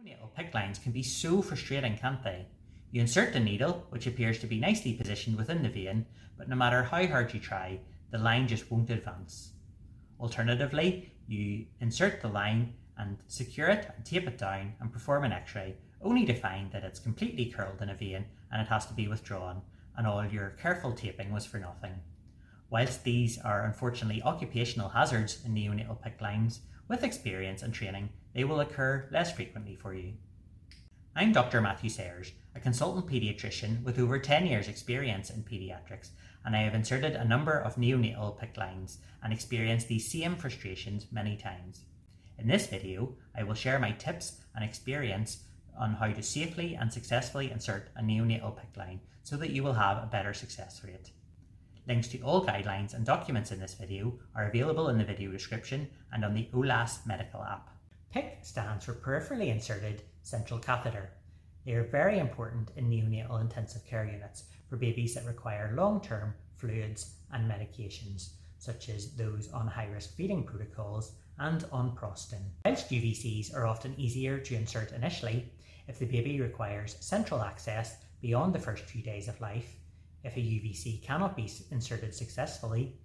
Neonatal PICC lines can be so frustrating, can't they? You insert the needle, which appears to be nicely positioned within the vein, but no matter how hard you try, the line just won't advance. Alternatively, you insert the line and secure it and tape it down and perform an x-ray, only to find that it's completely curled in a vein and it has to be withdrawn, and all your careful taping was for nothing. Whilst these are unfortunately occupational hazards in neonatal PICC lines, with experience and training, they will occur less frequently for you. I'm Dr. Matthew Sayers, a consultant paediatrician with over 10 years experience in paediatrics, and I have inserted a number of neonatal PICC lines and experienced these same frustrations many times. In this video, I will share my tips and experience on how to safely and successfully insert a neonatal PICC line so that you will have a better success rate. Links to all guidelines and documents in this video are available in the video description and on the OLAS medical app. PICC stands for Peripherally Inserted Central Catheter. They are very important in neonatal intensive care units for babies that require long-term fluids and medications, such as those on high-risk feeding protocols and on Prostin. Whilst UVCs are often easier to insert initially, if the baby requires central access beyond the first few days of life, if a UVC cannot be inserted successfully,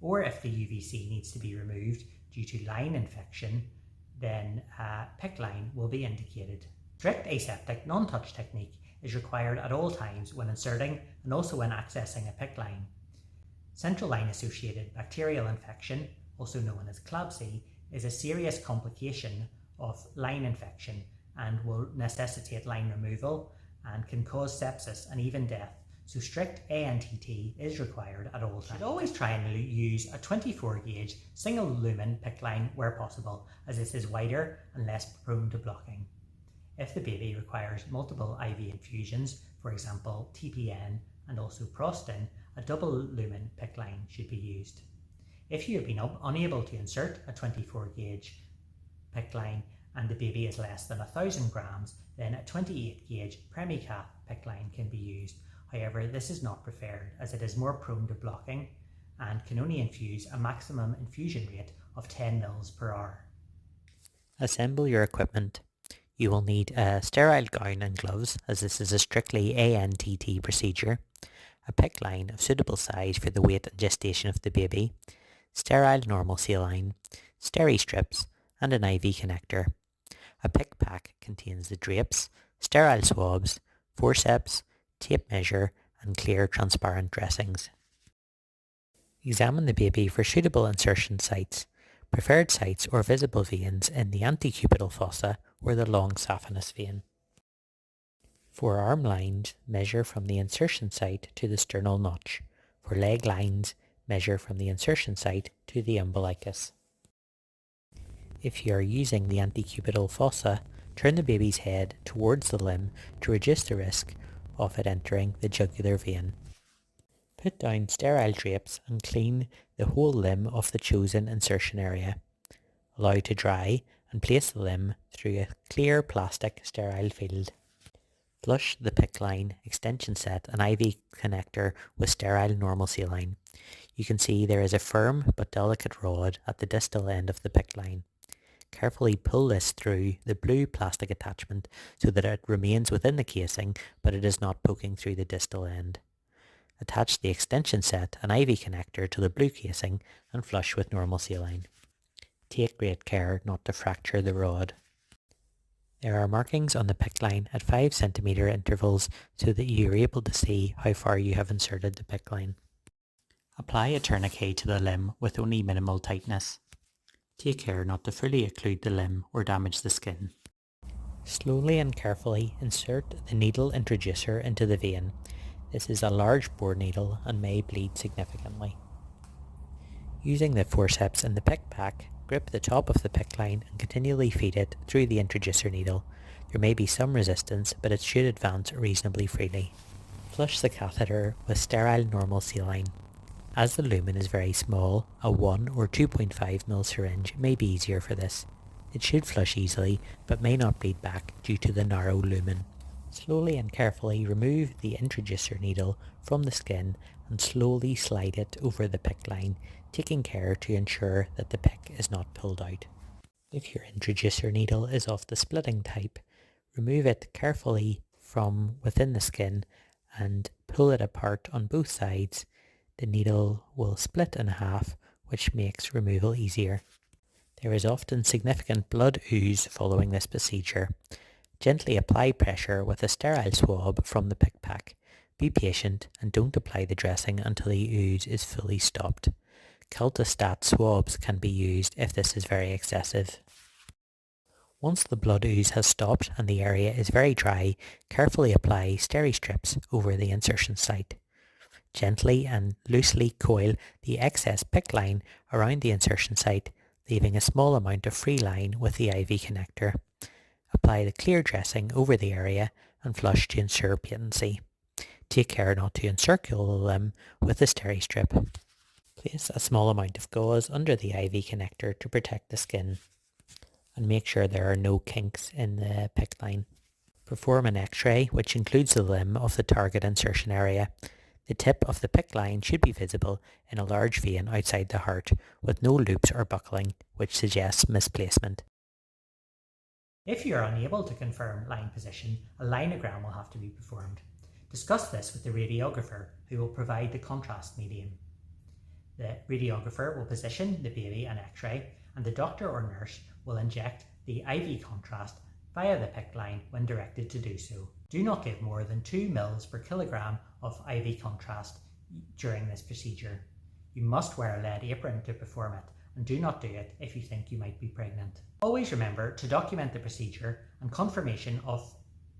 or if the UVC needs to be removed due to line infection, then a PICC line will be indicated. Strict aseptic non-touch technique is required at all times when inserting and also when accessing a PICC line. Central line associated bacterial infection, also known as CLABSI, is a serious complication of line infection and will necessitate line removal and can cause sepsis and even death. So strict ANTT is required at all times. You should always try and use a 24 gauge single lumen PICC line where possible, as this is wider and less prone to blocking. If the baby requires multiple IV infusions, for example TPN and also Prostin, a double lumen PICC line should be used. If you have been unable to insert a 24 gauge PICC line and the baby is less than 1,000 grams, then a 28 gauge Premicath PICC line can be used. However, this is not preferred as it is more prone to blocking and can only infuse a maximum infusion rate of 10 mL per hour. Assemble your equipment. You will need a sterile gown and gloves, as this is a strictly ANTT procedure, a PICC line of suitable size for the weight and gestation of the baby, sterile normal saline, steri strips and an IV connector. A PICC pack contains the drapes, sterile swabs, forceps, tape measure and clear transparent dressings. Examine the baby for suitable insertion sites, preferred sites or visible veins in the antecubital fossa or the long saphenous vein. For arm lines, measure from the insertion site to the sternal notch. For leg lines, measure from the insertion site to the umbilicus. If you are using the antecubital fossa, turn the baby's head towards the limb to reduce the risk of it entering the jugular vein. Put down sterile drapes and clean the whole limb of the chosen insertion area. Allow to dry and place the limb through a clear plastic sterile field. Flush the PICC line, extension set and IV connector with sterile normal saline. You can see there is a firm but delicate rod at the distal end of the PICC line. Carefully pull this through the blue plastic attachment so that it remains within the casing but it is not poking through the distal end. Attach the extension set and IV connector to the blue casing and flush with normal saline. Take great care not to fracture the rod. There are markings on the PICC line at 5 cm intervals so that you are able to see how far you have inserted the PICC line. Apply a tourniquet to the limb with only minimal tightness. Take care not to fully occlude the limb or damage the skin. Slowly and carefully insert the needle introducer into the vein. This is a large bore needle and may bleed significantly. Using the forceps in the PICC pack, grip the top of the PICC line and continually feed it through the introducer needle. There may be some resistance, but it should advance reasonably freely. Flush the catheter with sterile normal saline. As the lumen is very small, a 1 or 2.5 ml syringe may be easier for this. It should flush easily, but may not bleed back due to the narrow lumen. Slowly and carefully remove the introducer needle from the skin and slowly slide it over the PICC line, taking care to ensure that the PICC is not pulled out. If your introducer needle is of the splitting type, Remove it carefully from within the skin and pull it apart on both sides. The needle will split in half, which makes removal easier. There is often significant blood ooze following this procedure. Gently apply pressure with a sterile swab from the PICC pack. Be patient and don't apply the dressing until the ooze is fully stopped. Cultistat swabs can be used if this is very excessive. Once the blood ooze has stopped and the area is very dry, carefully apply steri-strips over the insertion site. Gently and loosely coil the excess PICC line around the insertion site, leaving a small amount of free line with the IV connector. Apply the clear dressing over the area and flush to ensure patency. Take care not to encircle the limb with the steri-strip. Place a small amount of gauze under the IV connector to protect the skin, and make sure there are no kinks in the PICC line. Perform an X-ray which includes the limb of the target insertion area. The tip of the PICC line should be visible in a large vein outside the heart, with no loops or buckling, which suggests misplacement. If you are unable to confirm line position, a linogram will have to be performed. Discuss this with the radiographer, who will provide the contrast medium. The radiographer will position the baby on X-ray, and the doctor or nurse will inject the IV contrast via the PICC line when directed to do so. Do not give more than 2 mL per kilogram of IV contrast during this procedure. You must wear a lead apron to perform it, and do not do it if you think you might be pregnant. Always remember to document the procedure and confirmation of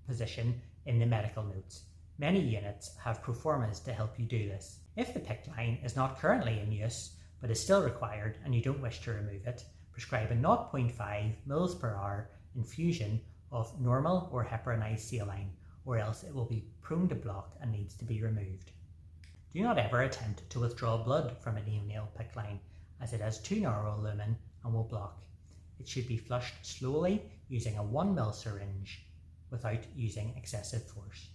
position in the medical notes. Many units have pro formas to help you do this. If the PICC line is not currently in use but is still required and you don't wish to remove it, prescribe a 0.5 mL per hour infusion of normal or heparinized saline, or else it will be prone to block and needs to be removed. Do not ever attempt to withdraw blood from a neonatal PICC line, as it has too narrow a lumen and will block. It should be flushed slowly using a 1 mL syringe without using excessive force.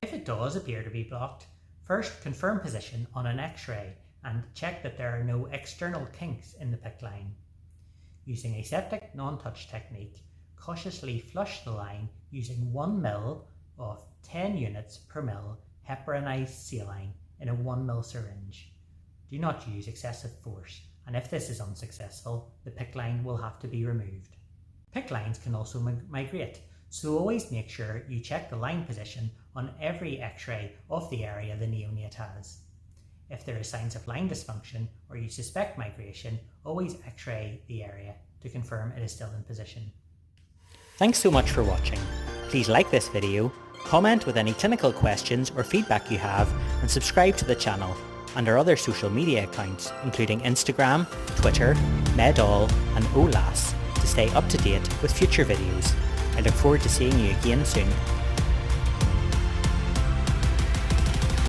If it does appear to be blocked, first confirm position on an X-ray and check that there are no external kinks in the PICC line. Using aseptic non-touch technique, cautiously flush the line using 1 mL of 10 units per mL heparinized saline in a 1 mL syringe. Do not use excessive force, and if this is unsuccessful, the PICC line will have to be removed. PICC lines can also migrate, so always make sure you check the line position on every X-ray of the area the neonate has. If there are signs of line dysfunction or you suspect migration, always X-ray the area to confirm it is still in position. Thanks so much for watching. Please like this video, comment with any clinical questions or feedback you have, and subscribe to the channel and our other social media accounts including Instagram, Twitter, Medall and OLAS to stay up to date with future videos. I look forward to seeing you again soon.